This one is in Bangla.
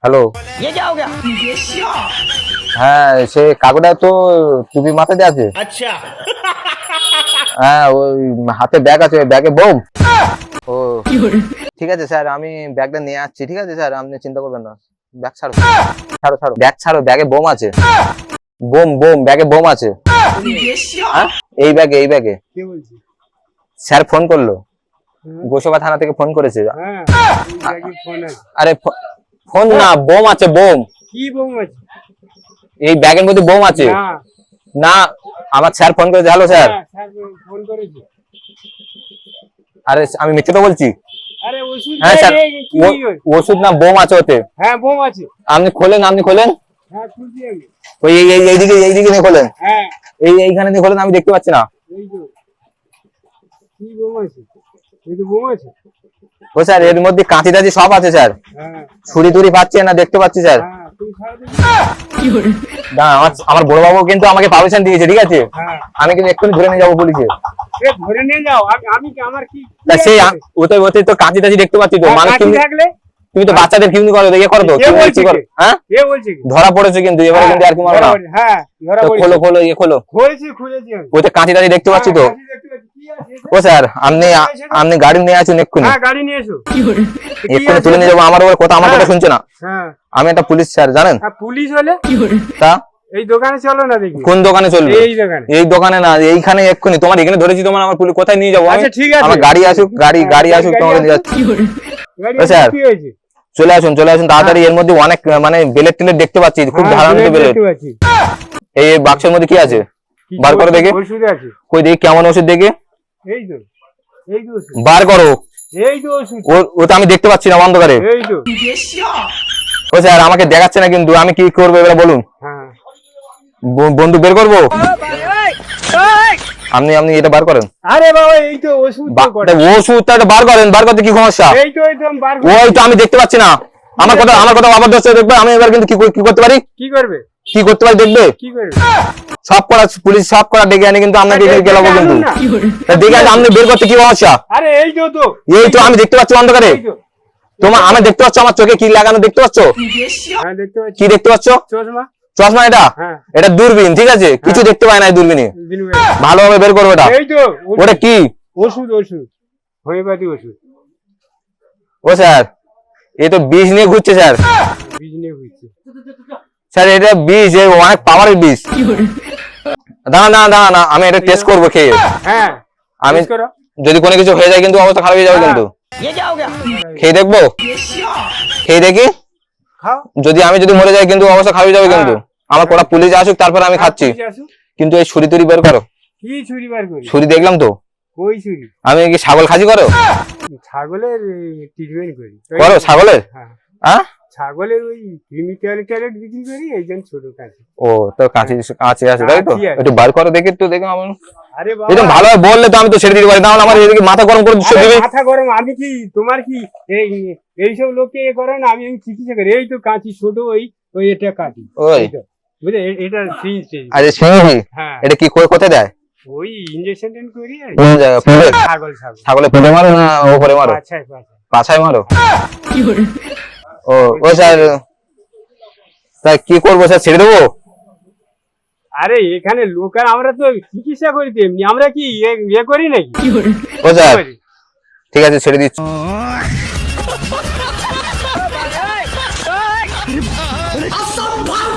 हेलो। ये क्या हो गया? হ্যাঁ সে কাকুটা তো টুপি মাথাতে আছে। अच्छा। হ্যাঁ ওই হাতে ব্যাগ আছে, ব্যাগে বোম। ও ঠিক আছে স্যার, আমি ব্যাগটা নিয়ে আসছি। ঠিক আছে স্যার, আপনি চিন্তা করবেন না। ব্যাগ ছাড়ো ছাড়ো ছাড়ো, ব্যাগ ছাড়ো, ব্যাগে বোম আছে। বোম বোম, ব্যাগে বোম আছে। হ্যাঁ এই ব্যাগে, এই ব্যাগে। কে বলছি? স্যার ফোন করলো, গোসাবা থানা থেকে ফোন করেছে। হ্যাঁ, এই ব্যাগে ফোন আছে। আরে ফোন না, বোম আছে, বোম। কি বোম আছে? এই ব্যাগের মধ্যে বোম আছে। না, না আমার স্যার ফোন করেছে। Hello sir. হ্যাঁ, স্যার ফোন করেছে। আরে আমি মিথ্যে তো বলছি? আরে ওষুধ হ্যাঁ স্যার, কি ওষুধ না, বোম আছে ওতে। হ্যাঁ, বোম আছে। আপনি খোলেন, আপনি খোলেন। হ্যাঁ, খুলছি আমি। ওই এইদিকে, এইদিকে নিয়ে খোলেন। হ্যাঁ, এইখানে নিয়ে খোলেন, আমি দেখতে পাচ্ছি না। এই তো। কি বোম আছে? এই তো বোম আছে। ও স্যার, এর মধ্যে কাঁচি টাচি সব আছে স্যার। হ্যাঁ, ছুরি টুরি পাচ্ছি না, দেখতে পাচ্ছি স্যার। হ্যাঁ, তুমি ছাড়ো দেখি। না আমার বড় বাবু কিন্তু আমাকে পারমিশন দিয়েছে, ঠিক আছে? হ্যাঁ, আমি কিন্তু এক্ষুনি ধরে নিয়ে যাবো পুলিশে। ধরে নিয়ে যাও। আমি আমার কি তা সেই ওতে তো কাঁচি টাচি দেখতে পাচ্ছি তো। হ্যাঁ, মানুষ কাঠি থাকলে তুমি তো বাচ্চাদের কিউনি করো, ইয়ে করো তো, কে কিউনি বলছে করো। হ্যাঁ কে বলছে কি? ধরা পড়েছে কিন্তু, এবারে কিন্তু আর কি মারো না। হ্যাঁ, ধরা তো পড়েছে। খোলো খোলো, ইয়ে খোলো। খুলেছি আমি। ওতে কাঁচি টাচি দেখতে পাচ্ছি তো। হ্যাঁ, কাঠি দেখতে পাচ্ছি। কি আছে এটা? ও স্যার, আপনি গাড়ি নিয়ে আসুন এক্ষুনি। হ্যাঁ, গাড়ি নিয়ে এসো। কি এক্ষুনি আছে? তুলে নিয়ে যাবো। আমার ওর কথা, আমার কথা শুনছে না। হ্যাঁ, আমি একটা পুলিশ স্যার, জানেন? হ্যাঁ, পুলিশ হলে তা এই দোকানে চলো না দেখি। কোন দোকানে চলবে? এই দোকানে। এই দোকানে না, এইখানে এক্ষুনি। তোমার এখানে ধরেছি, তোমার আমার পুলিশ কোথায় নিয়ে যাবো? আচ্ছা, ঠিক আছে। আমার গাড়ি আসুক, গাড়ি আসুক, তোমাকে নিয়ে যাচ্ছি। গাড়ি ও স্যার, কি হয়েছে? চলে আসুন, চলে আসুন তাড়াতাড়ি। এর মধ্যে অনেক মানে বেলেট টেলেট দেখতে পাচ্ছি, খুব হ্যাঁ, ধারান্বিত বুলেট বেলেট। দেখতে পাচ্ছি। এই বাক্সের মধ্যে কি আছে? কিছু বার করো দেখি। ওষুধ আছে। কই দেখি কেমন ওষুধ দেখি। এই তো, এই তো ওষুধ। বার করো। এই তো ওষুধ। ওটা আমি দেখতে পাচ্ছি না অন্ধকারে। এই তো। ও স্যার, আমাকে দেখাচ্ছে না কিন্তু, আমি কি করবো এবার বলুন? হ্যাঁ, বন্দুক বের করবো? আপনি এটা বার করেন। আরে বাবা, এই তো ওষুধ তো কটা। ওষুধটা বার করেন, বার করতে কি সমস্যা? এই তো আমি বার ওই তো আমি দেখতে পাচ্ছি না। আমার কথা আবার দশটা দেখবে। আমি এবার কিন্তু কি করতে পারি? কি করবে? কি করতে পারি দেখবে? কি করবে? সব করা পুলিশ সব করা ডেকে আনি, কিন্তু আপনাকে গেলাবো কিন্তু। তা দেখে আছে, আপনি বের করতে কি সমস্যা? আরে এই তো তো। এই তো আমি দেখতে পাচ্ছি অন্ধকারে। এই তো। তোমার আমি দেখতে পাচ্ছ, আমার চোখে কি লাগানো দেখতে পাচ্ছ? হ্যাঁ, দেখতে পাচ্ছি। কি দেখতে পাচ্ছ? চশমা। চশমা এটা? হ্যাঁ। এটা দূরবীন, ঠিক আছে? কিছু দেখতে পায় না এই দূরবীনে। দিনু ভাই। ভালোভাবে বের করবো এটা। এই তো ওটা কি? ওষুধ হোমিওপ্যাথি ওষুধ। ও স্যার, এ তো বিষ নিয়ে ঘুরছে স্যার। বিজনে হয়েছে। স্যার এটা বিষ, অনেক পাওয়ারের বিষ। দাঁড়া, আমি এটা টেস্ট করবো খেয়ে। হ্যাঁ, আমি টেস্ট করো। যদি কোনো কিছু হয়ে যায় কিন্তু অবস্থা খারাপ হয়ে যাবে কিন্তু। ये क्या हो गया? খেয়ে দেখবো, খেয়ে দেখি। খাও। আমি যদি মরে যাই কিন্তু অবস্থা খারাপ হয়ে যাবে কিন্তু। আমার কটা পুলিশ আসুক, তারপর আমি খাচ্ছি। পুলিশ আসুক। কিন্তু এই ছুরি টুরি বের করো। কি ছুরি বার করি? ছুরি দেখলাম তো। ওই ছুরি। আমি কি ছাগল খাসি করো? ছাগলের ট্রিটমেন্ট করি। করো ছাগলের? হ্যাঁ, হ্যাঁ, ছাগলের ওই ক্রিমি টয়লেট বিক্রি করি, এই জন্য ছোট কাছে। ও তো কাঁচি কাঁচি আছে তাই তো? কাঁচি আছে। একটু বার করো দেখি, একটু দেখো আমার। আরে বাবা, এরকম ভালোভাবে বললে তো আমি তো ছেড়ে দিতে পারি, তাহলে আমার এদিকে মাথা গরম করে দিচ্ছে আরে দিবে। মাথা গরম। আমি কি তোমার কি এইসব লোককে এ করে না? আমি চিকিৎসা করি। এই তো কাঁচি ছোট, ওই এটা কাটি। ওই বুঝলে, এটা ফ্রিজ। আরে শুনি, হ্যাঁ, এটা কি কোথায় দেয়? ওই ইনজেকশন করি। আর কোন জায়গা? পুলে? ছাগল ছাগলে পুলে মারো না ওপরে মারো? আচ্ছা, পাছায় মারো? ও স্যার, তাই কি করবো স্যার, ছেড়ে দেবো? আরে এখানে লোক, আর আমরা তো চিকিৎসা করি তো এমনি। আমরা কি ইয়ে করি নাকি? ও স্যার করি। ঠিক আছে, ছেড়ে দিচ্ছি। असंभव।